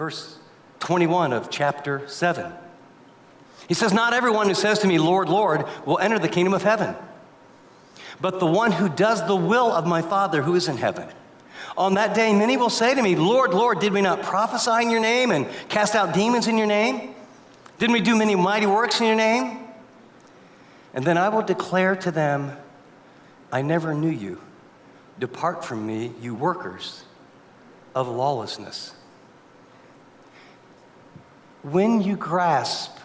verse 21 of chapter 7. He says, "Not everyone who says to me, 'Lord, Lord,' will enter the kingdom of heaven, but the one who does the will of my Father who is in heaven. On that day, many will say to me, 'Lord, Lord, did we not prophesy in your name and cast out demons in your name? Didn't we do many mighty works in your name?' And then I will declare to them, 'I never knew you. Depart from me, you workers of lawlessness.'" When you grasp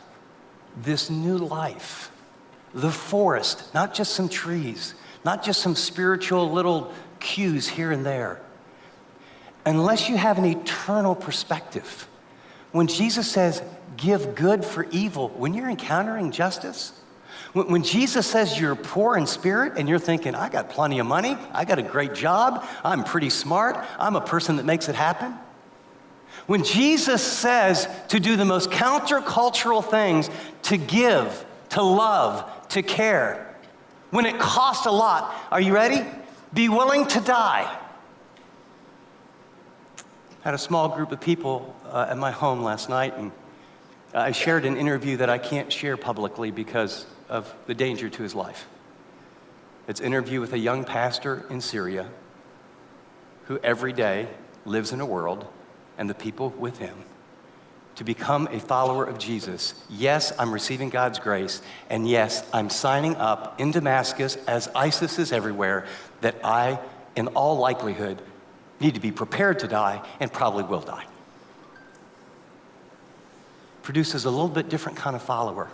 this new life, the forest, not just some trees, not just some spiritual little cues here and there, unless you have an eternal perspective, when Jesus says, "Give good for evil," when you're encountering justice, when Jesus says you're poor in spirit and you're thinking, "I got plenty of money, I got a great job, I'm pretty smart, I'm a person that makes it happen," when Jesus says to do the most countercultural things, to give, to love, to care, when it costs a lot, are you ready? Be willing to die. I had a small group of people at my home last night, and I shared an interview that I can't share publicly because of the danger to his life. It's an interview with a young pastor in Syria who every day lives in a world and the people with him to become a follower of Jesus. Yes, I'm receiving God's grace, and yes, I'm signing up in Damascus as ISIS is everywhere, that I, in all likelihood, need to be prepared to die and probably will die. Produces a little bit different kind of follower.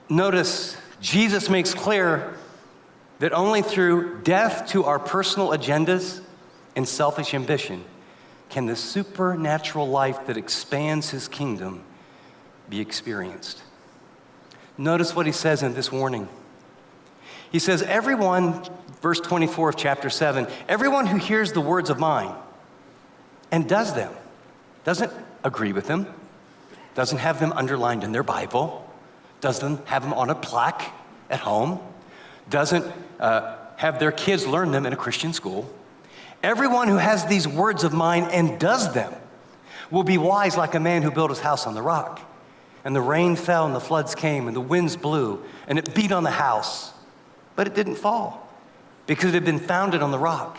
Notice, Jesus makes clear that only through death to our personal agendas and selfish ambition can the supernatural life that expands his kingdom be experienced. Notice what he says in this warning. He says, everyone, verse 24 of chapter 7, everyone who hears the words of mine and does them, doesn't agree with them, doesn't have them underlined in their Bible, doesn't have them on a plaque at home, doesn't have their kids learn them in a Christian school. Everyone who has these words of mine and does them will be wise like a man who built his house on the rock. And the rain fell and the floods came and the winds blew and it beat on the house, but it didn't fall because it had been founded on the rock.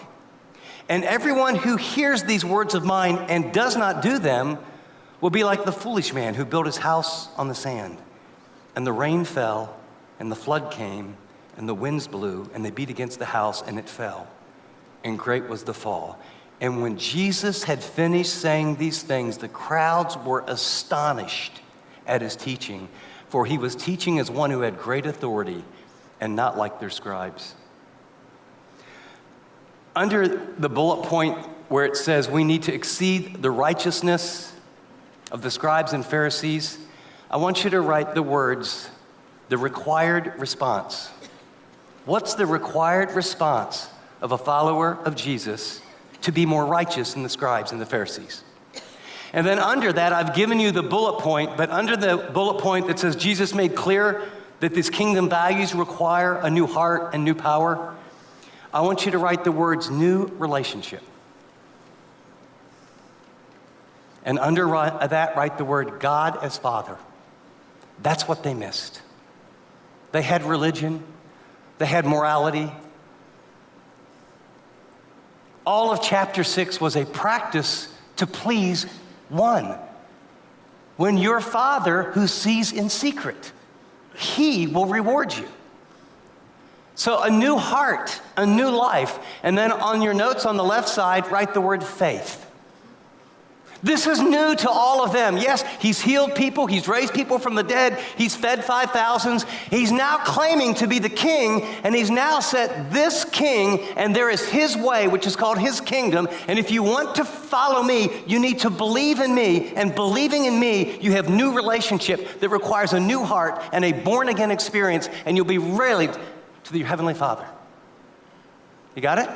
And everyone who hears these words of mine and does not do them will be like the foolish man who built his house on the sand. And the rain fell and the flood came and the winds blew and they beat against the house and it fell. And great was the fall. And when Jesus had finished saying these things, the crowds were astonished at his teaching, for he was teaching as one who had great authority and not like their scribes. Under the bullet point where it says we need to exceed the righteousness of the scribes and Pharisees, I want you to write the words, the required response. What's the required response of a follower of Jesus to be more righteous than the scribes and the Pharisees? And then under that, I've given you the bullet point, but under the bullet point that says Jesus made clear that these kingdom values require a new heart and new power, I want you to write the words new relationship. And under that, write the word God as Father. That's what they missed. They had religion, they had morality. All of chapter 6 was a practice to please one. When your Father who sees in secret, he will reward you. So a new heart, a new life. And then on your notes on the left side, write the word faith. This is new to all of them. Yes, he's healed people, he's raised people from the dead, he's fed 5,000s. He's now claiming to be the king, and he's now set this king, and there is his way, which is called his kingdom. And if you want to follow me, you need to believe in me, and believing in me, you have new relationship that requires a new heart and a born-again experience, and you'll be rallied to your Heavenly Father. You got it?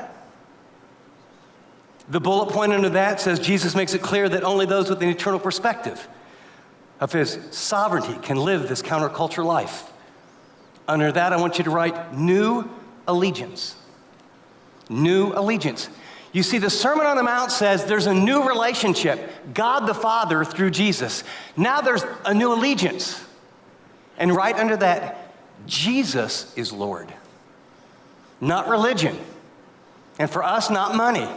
The bullet point under that says Jesus makes it clear that only those with an eternal perspective of his sovereignty can live this counterculture life. Under that, I want you to write new allegiance. New allegiance. You see, the Sermon on the Mount says there's a new relationship, God the Father through Jesus. Now there's a new allegiance. And right under that, Jesus is Lord. Not religion. And for us, not money,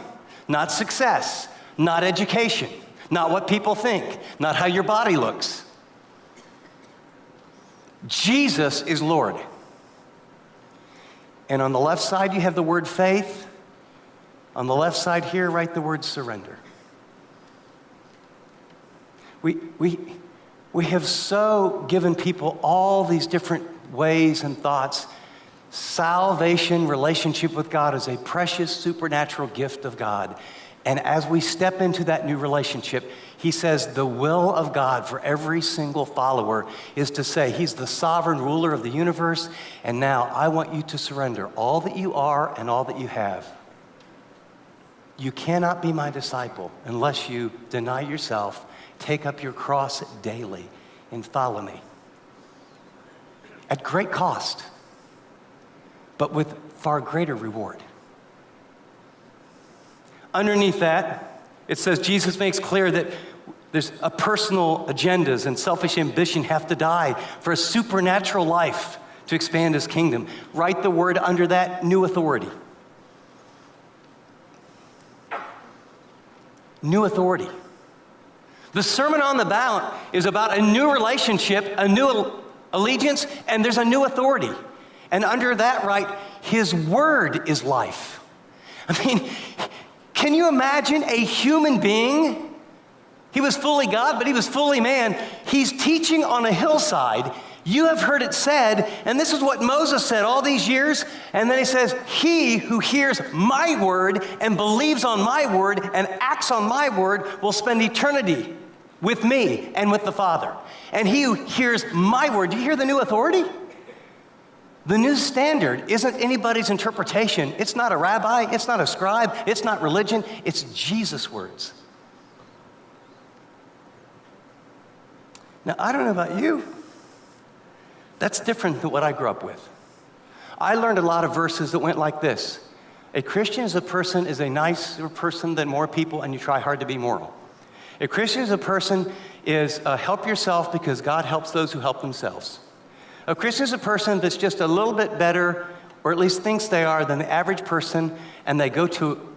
not success, not education, not what people think, not how your body looks. Jesus is Lord. And on the left side, you have the word faith. On the left side here, write the word surrender. We have so given people all these different ways and thoughts. Salvation, relationship with God is a precious supernatural gift of God. And as we step into that new relationship, he says the will of God for every single follower is to say, he's the sovereign ruler of the universe, and now I want you to surrender all that you are and all that you have. You cannot be my disciple unless you deny yourself, take up your cross daily, and follow me. At great cost, but with far greater reward. Underneath that, it says Jesus makes clear that there's a personal agendas and selfish ambition have to die for a supernatural life to expand his kingdom. Write the word under that, new authority. New authority. The Sermon on the Mount is about a new relationship, a new allegiance, and there's a new authority. And under that, right, his word is life. I mean, can you imagine a human being? He was fully God, but he was fully man. He's teaching on a hillside. You have heard it said, and this is what Moses said all these years, and then he says, he who hears my word and believes on my word and acts on my word will spend eternity with me and with the Father. And he who hears my word, do you hear the new authority? The new standard isn't anybody's interpretation. It's not a rabbi, it's not a scribe, it's not religion, it's Jesus' words. Now, I don't know about you. That's different than what I grew up with. I learned a lot of verses that went like this. A Christian is a nicer person than more people, and you try hard to be moral. A Christian is a person is help yourself because God helps those who help themselves. A Christian is a person that's just a little bit better, or at least thinks they are, than the average person, and they go to,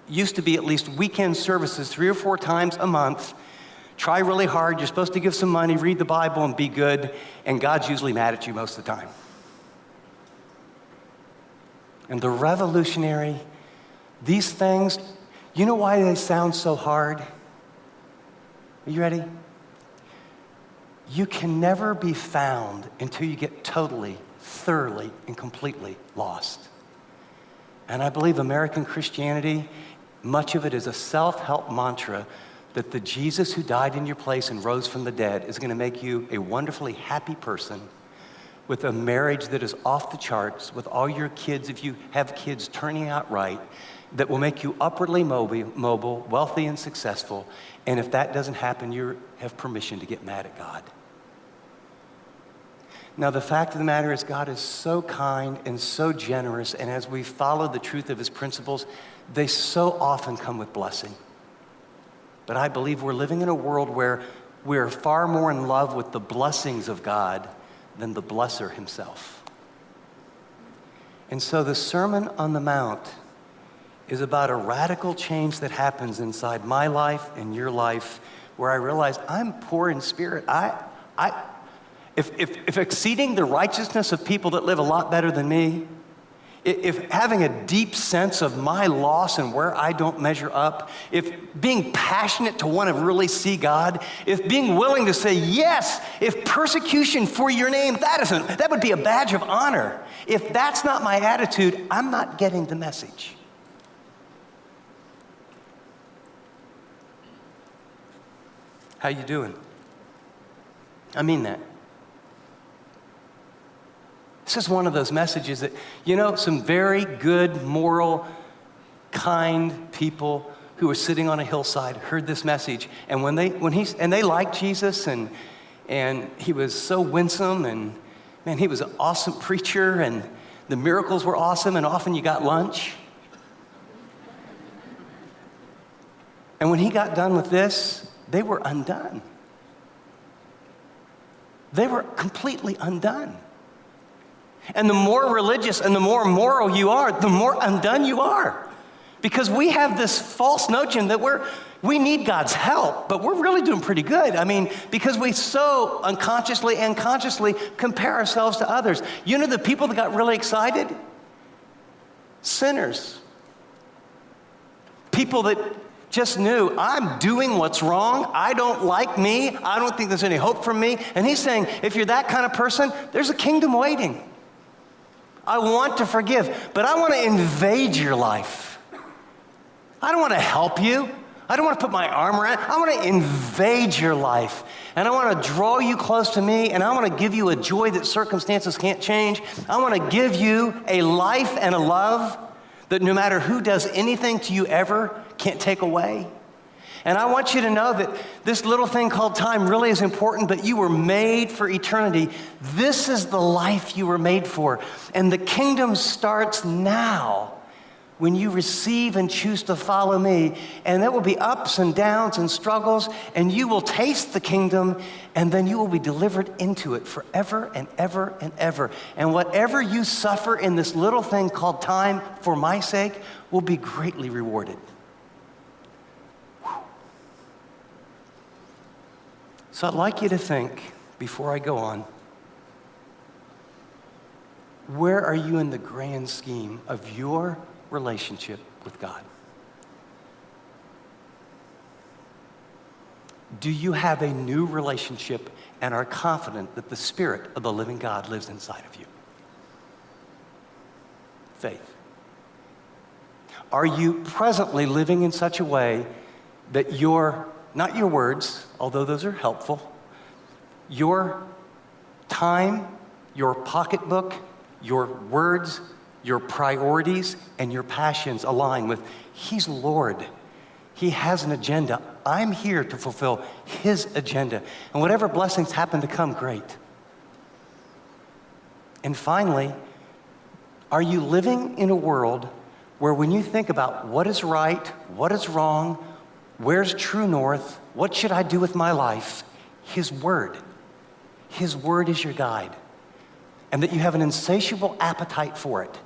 used to be at least weekend services 3 or 4 times a month. Try really hard, you're supposed to give some money, read the Bible, and be good, and God's usually mad at you most of the time. And the revolutionary, these things, you know why they sound so hard? Are you ready? You can never be found until you get totally, thoroughly, and completely lost. And I believe American Christianity, much of it is a self-help mantra that the Jesus who died in your place and rose from the dead is going to make you a wonderfully happy person with a marriage that is off the charts, with all your kids, if you have kids, turning out right, that will make you upwardly mobile, wealthy and successful. And if that doesn't happen, you have permission to get mad at God. Now, the fact of the matter is God is so kind and so generous, and as we follow the truth of his principles, they so often come with blessing. But I believe we're living in a world where we're far more in love with the blessings of God than the blesser himself. And so the Sermon on the Mount is about a radical change that happens inside my life and your life, where I realize I'm poor in spirit. If exceeding the righteousness of people that live a lot better than me, if having a deep sense of my loss and where I don't measure up, if being passionate to want to really see God, if being willing to say yes, if persecution for your name, that would be a badge of honor. If that's not my attitude, I'm not getting the message. How you doing? I mean that. This is one of those messages that, some very good, moral, kind people who were sitting on a hillside heard this message, and they liked Jesus, and he was so winsome, and man, he was an awesome preacher, and the miracles were awesome, and often you got lunch. And when he got done with this, they were undone. They were completely undone. And the more religious and the more moral you are, the more undone you are. Because we have this false notion that we need God's help, but we're really doing pretty good. I mean, because we so unconsciously and consciously compare ourselves to others. You know the people that got really excited? Sinners. People that just knew, I'm doing what's wrong. I don't like me. I don't think there's any hope for me. And he's saying, if you're that kind of person, there's a kingdom waiting. I want to forgive, but I want to invade your life. I don't want to help you. I don't want to put my arm around. I want to invade your life. And I want to draw you close to me, and I want to give you a joy that circumstances can't change. I want to give you a life and a love that no matter who does anything to you ever, can't take away. And I want you to know that this little thing called time really is important, but you were made for eternity. This is the life you were made for. And the kingdom starts now when you receive and choose to follow me. And there will be ups and downs and struggles, and you will taste the kingdom, and then you will be delivered into it forever and ever and ever. And whatever you suffer in this little thing called time for my sake will be greatly rewarded. So I'd like you to think, before I go on, where are you in the grand scheme of your relationship with God? Do you have a new relationship and are confident that the Spirit of the living God lives inside of you? Faith. Are you presently living in such a way that not your words, although those are helpful, your time, your pocketbook, your words, your priorities, and your passions align with He's Lord. He has an agenda. I'm here to fulfill His agenda. And whatever blessings happen to come, great. And finally, are you living in a world where when you think about what is right, what is wrong, where's true north, what should I do with my life, His Word is your guide. And that you have an insatiable appetite for it.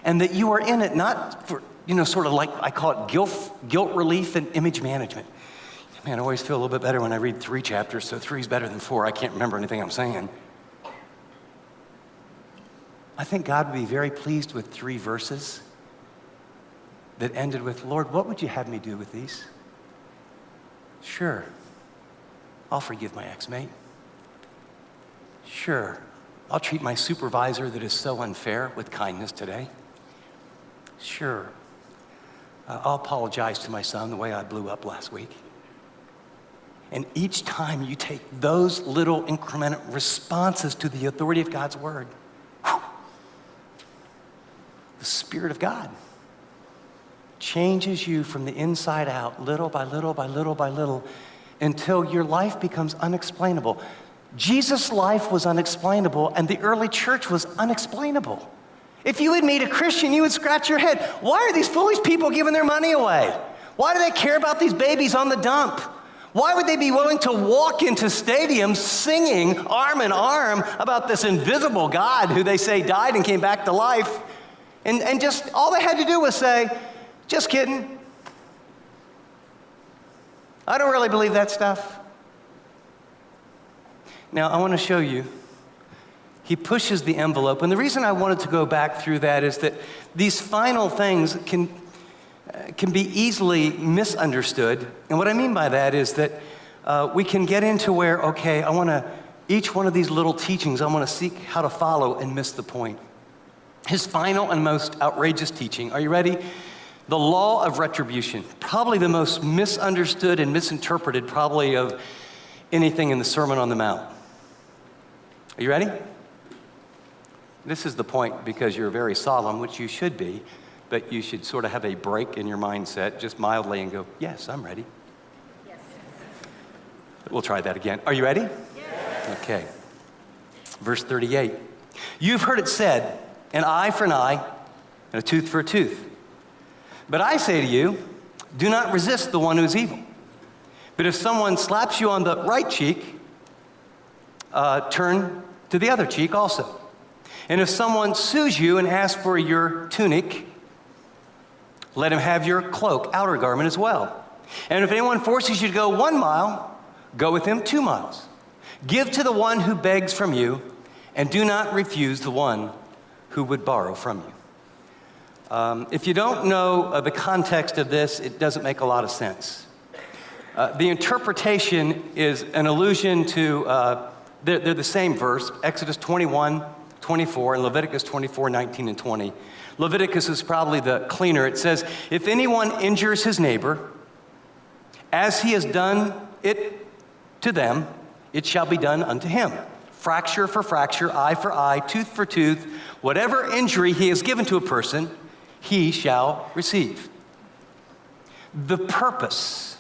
And that you are in it not for, sort of like I call it guilt relief and image management. Man, I always feel a little bit better when I read 3 chapters, so 3 is better than 4. I can't remember anything I'm saying. I think God would be very pleased with 3 verses that ended with, Lord, what would you have me do with these? Sure, I'll forgive my ex-mate. Sure, I'll treat my supervisor that is so unfair with kindness today. Sure, I'll apologize to my son the way I blew up last week. And each time you take those little incremental responses to the authority of God's word, the Spirit of God changes you from the inside out, little by little by little by little, until your life becomes unexplainable. Jesus' life was unexplainable, and the early church was unexplainable. If you would meet a Christian, you would scratch your head. Why are these foolish people giving their money away? Why do they care about these babies on the dump? Why would they be willing to walk into stadiums singing arm in arm about this invisible God who they say died and came back to life? And just all they had to do was say, just kidding. I don't really believe that stuff. Now, I want to show you. He pushes the envelope. And the reason I wanted to go back through that is that these final things can be easily misunderstood. And what I mean by that is that we can get into where, okay, each one of these little teachings, I want to seek how to follow and miss the point. His final and most outrageous teaching, are you ready? The law of retribution, probably the most misunderstood and misinterpreted probably of anything in the Sermon on the Mount. Are you ready? This is the point because you're very solemn, which you should be, but you should sort of have a break in your mindset just mildly and go, yes, I'm ready. Yes. We'll try that again. Are you ready? Yes. Okay. Verse 38. You've heard it said, an eye for an eye and a tooth for a tooth. But I say to you, Do not resist the one who is evil. But if someone slaps you on the right cheek, turn to the other cheek also. And if someone sues you and asks for your tunic, let him have your cloak, outer garment as well. And if anyone forces you to go 1 mile, go with him 2 miles. Give to the one who begs from you, and do not refuse the one who would borrow from you. If you don't know the context of this, it doesn't make a lot of sense. The interpretation is an allusion to, they're the same verse, Exodus 21:24 and Leviticus 24:19 and 20. Leviticus is probably the cleaner. It says, if anyone injures his neighbor, as he has done it to them, it shall be done unto him. Fracture for fracture, eye for eye, tooth for tooth, whatever injury he has given to a person, he shall receive. The purpose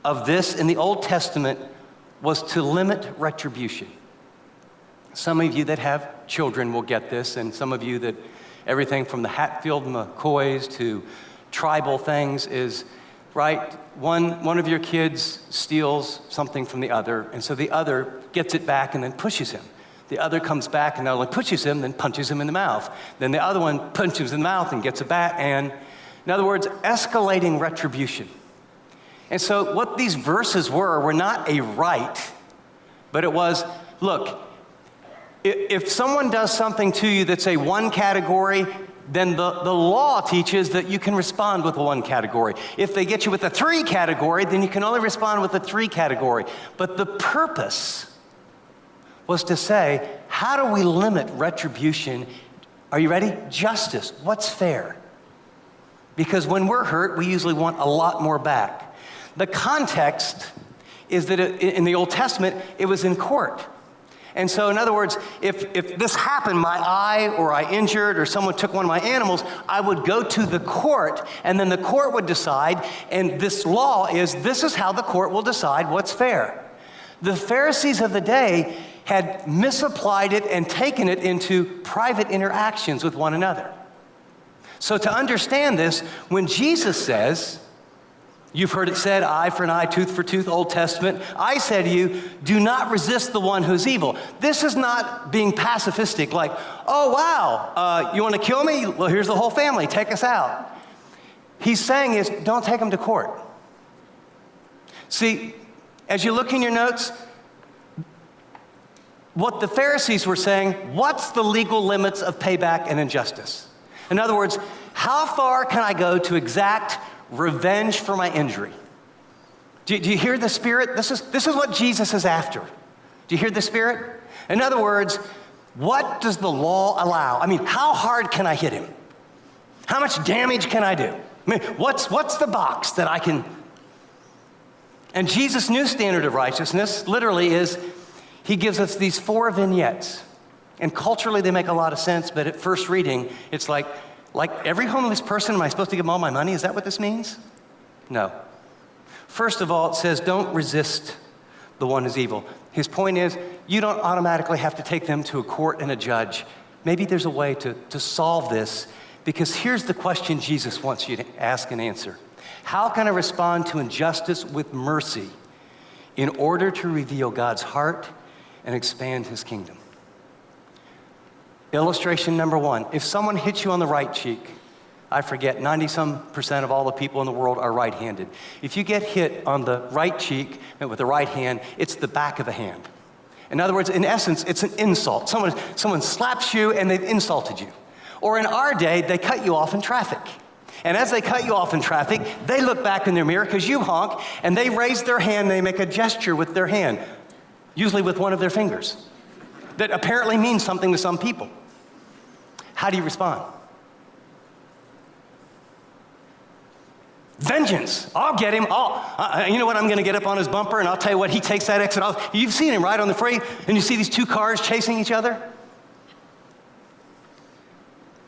of this in the Old Testament was to limit retribution. Some of you that have children will get this, and some of you that everything from the Hatfield McCoys to tribal things is, right, one of your kids steals something from the other, and so the other gets it back and then pushes him. The other comes back and not only pushes him, then punches him in the mouth. Then the other one punches him in the mouth and gets it back, and in other words, escalating retribution. And so what these verses were not a right, but it was, look, if someone does something to you that's a 1 category, then the law teaches that you can respond with a 1 category. If they get you with a 3 category, then you can only respond with a 3 category. But the purpose was to say, how do we limit retribution? Are you ready? Justice. What's fair? Because when we're hurt, we usually want a lot more back. The context is that in the Old Testament, it was in court. And so, in other words, if this happened, my eye, or I injured, or someone took one of my animals, I would go to the court, and then the court would decide, and this law is, this is how the court will decide what's fair. The Pharisees of the day had misapplied it and taken it into private interactions with one another. So to understand this, when Jesus says, you've heard it said, eye for an eye, tooth for tooth, Old Testament. I say to you, do not resist the one who's evil. This is not being pacifistic, like, oh, wow, you want to kill me? Well, here's the whole family. Take us out. He's saying is, don't take them to court. See, as you look in your notes, what the Pharisees were saying, what's the legal limits of payback and injustice? In other words, how far can I go to exact revenge for my injury? Do you hear the spirit? This is what Jesus is after. Do you hear the spirit? In other words, what does the law allow? I mean, how hard can I hit him? How much damage can I do? I mean, what's the box that I can? And Jesus' new standard of righteousness literally is, he gives us these 4 vignettes. And culturally they make a lot of sense, but at first reading, it's like every homeless person, am I supposed to give them all my money? Is that what this means? No. First of all, it says, don't resist the one who's evil. His point is, you don't automatically have to take them to a court and a judge. Maybe there's a way to solve this, because here's the question Jesus wants you to ask and answer. How can I respond to injustice with mercy in order to reveal God's heart and expand his kingdom? Illustration number 1, if someone hits you on the right cheek, I forget, 90-some% of all the people in the world are right-handed. If you get hit on the right cheek with the right hand, it's the back of the hand. In other words, in essence, it's an insult. Someone slaps you and they've insulted you. Or in our day, they cut you off in traffic. And as they cut you off in traffic, they look back in their mirror because you honk, and they raise their hand, they make a gesture with their hand, usually with one of their fingers, that apparently means something to some people. How do you respond? Vengeance. I'll get him. You know what? I'm going to get up on his bumper, and I'll tell you what, he takes that exit off. You've seen him right on the freeway, and you see these 2 cars chasing each other.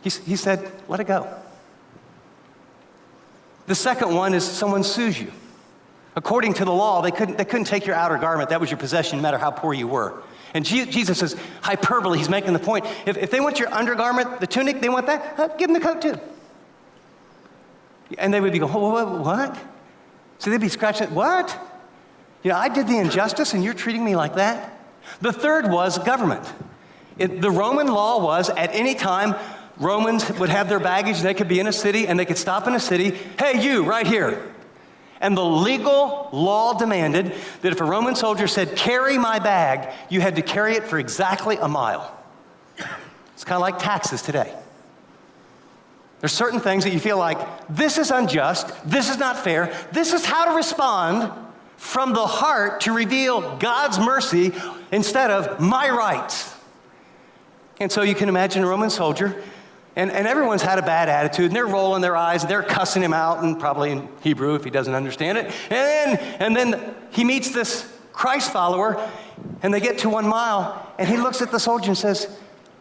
He said, let it go. The second one is someone sues you. According to the law, they couldn't take your outer garment. That was your possession, no matter how poor you were. And Jesus is hyperbole. He's making the point. If they want your undergarment, the tunic, they want that, give them the coat too. And they would be going, what? So they'd be scratching, what? I did the injustice and you're treating me like that? The third was government. The Roman law was at any time, Romans would have their baggage, they could be in a city, and they could stop in a city, hey, you, right here. And the legal law demanded that if a Roman soldier said, carry my bag, you had to carry it for exactly a mile. It's kind of like taxes today. There's certain things that you feel like, this is unjust, this is not fair, this is how to respond from the heart to reveal God's mercy instead of my rights. And so you can imagine a Roman soldier, and everyone's had a bad attitude, and they're rolling their eyes, and they're cussing him out, and probably in Hebrew if he doesn't understand it. And then he meets this Christ follower, and they get to 1 mile, and he looks at the soldier and says,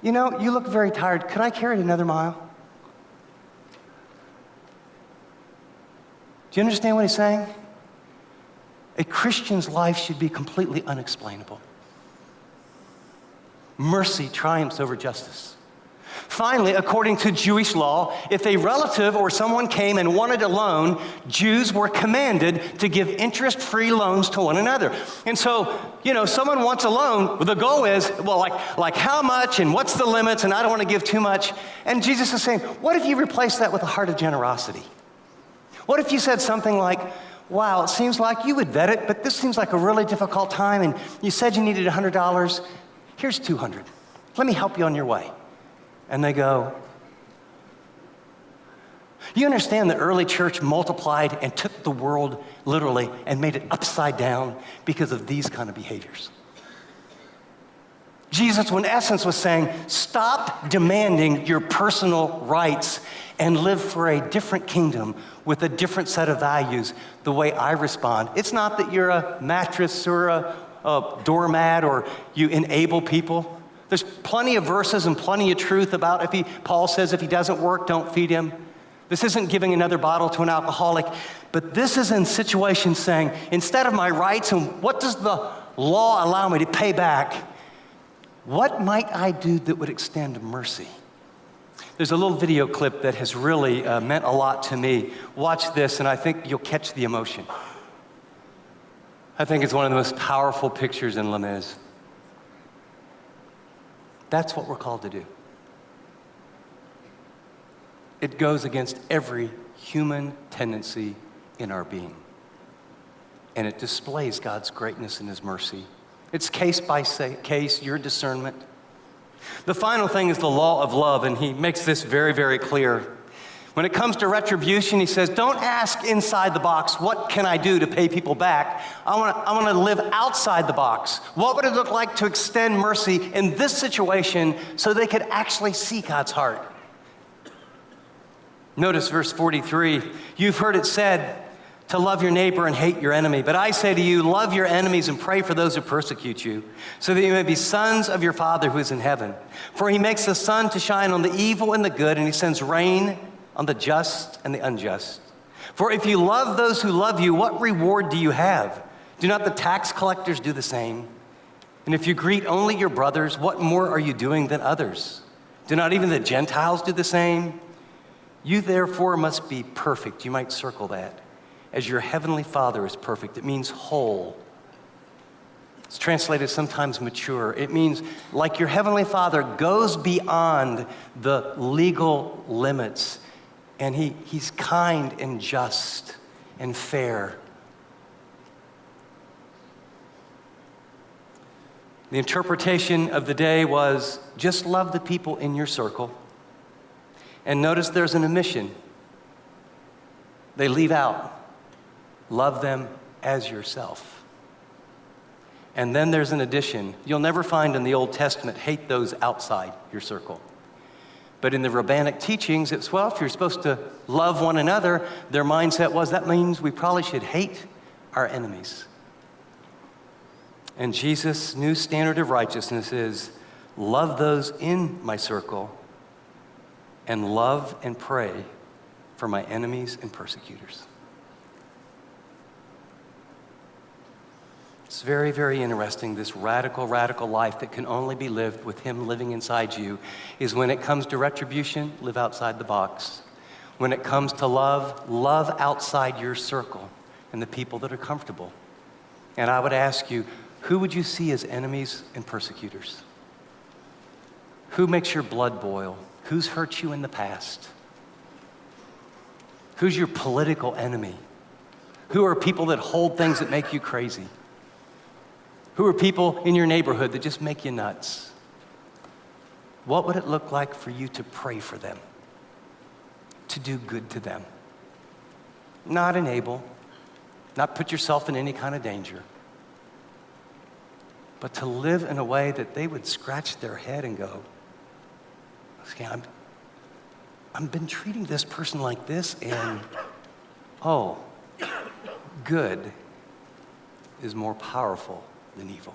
you look very tired. Could I carry it another mile? Do you understand what he's saying? A Christian's life should be completely unexplainable. Mercy triumphs over justice. Finally, according to Jewish law, if a relative or someone came and wanted a loan, Jews were commanded to give interest-free loans to one another. And so, someone wants a loan, the goal is, well, like how much and what's the limits, and I don't want to give too much. And Jesus is saying, what if you replace that with a heart of generosity? What if you said something like, wow, it seems like you would vet it, but this seems like a really difficult time, and you said you needed $100. Here's $200. Let me help you on your way. And they go, you understand the early church multiplied and took the world literally and made it upside down because of these kind of behaviors. Jesus, in essence, was saying, stop demanding your personal rights and live for a different kingdom with a different set of values the way I respond. It's not that you're a mattress or a doormat or you enable people. There's plenty of verses and plenty of truth about Paul says if he doesn't work, don't feed him. This isn't giving another bottle to an alcoholic, but this is in situations saying, instead of my rights and what does the law allow me to pay back, what might I do that would extend mercy? There's a little video clip that has really meant a lot to me. Watch this, and I think you'll catch the emotion. I think it's one of the most powerful pictures in Les Mis. That's what we're called to do. It goes against every human tendency in our being. And it displays God's greatness and His mercy. It's case by case, your discernment. The final thing is the law of love, and he makes this very, very clear. When it comes to retribution, he says, don't ask inside the box, what can I do to pay people back? I want to live outside the box. What would it look like to extend mercy in this situation so they could actually see God's heart? Notice verse 43. You've heard it said to love your neighbor and hate your enemy. But I say to you, love your enemies and pray for those who persecute you, so that you may be sons of your Father who is in heaven. For he makes the sun to shine on the evil and the good, and he sends rain on the just and the unjust. For if you love those who love you, what reward do you have? Do not the tax collectors do the same? And if you greet only your brothers, what more are you doing than others? Do not even the Gentiles do the same? You therefore must be perfect. You might circle that. As your heavenly Father is perfect. It means whole. It's translated sometimes mature. It means like your heavenly Father goes beyond the legal limits, and he's kind and just and fair. The interpretation of the day was just love the people in your circle. And notice there's an omission. They leave out, love them as yourself. And then there's an addition. You'll never find in the Old Testament, hate those outside your circle. But in the rabbinic teachings, it's, well, if you're supposed to love one another, their mindset was, that means we probably should hate our enemies. And Jesus' new standard of righteousness is, love those in my circle and love and pray for my enemies and persecutors. It's very, very interesting. This radical, radical life that can only be lived with Him living inside you is when it comes to retribution, live outside the box. When it comes to love, love outside your circle and the people that are comfortable. And I would ask you, who would you see as enemies and persecutors? Who makes your blood boil? Who's hurt you in the past? Who's your political enemy? Who are people that hold things that make you crazy? Who are people in your neighborhood that just make you nuts? What would it look like for you to pray for them? To do good to them? Not enable, not put yourself in any kind of danger, but to live in a way that they would scratch their head and go, okay, I've been treating this person like this, and good is more powerful than evil.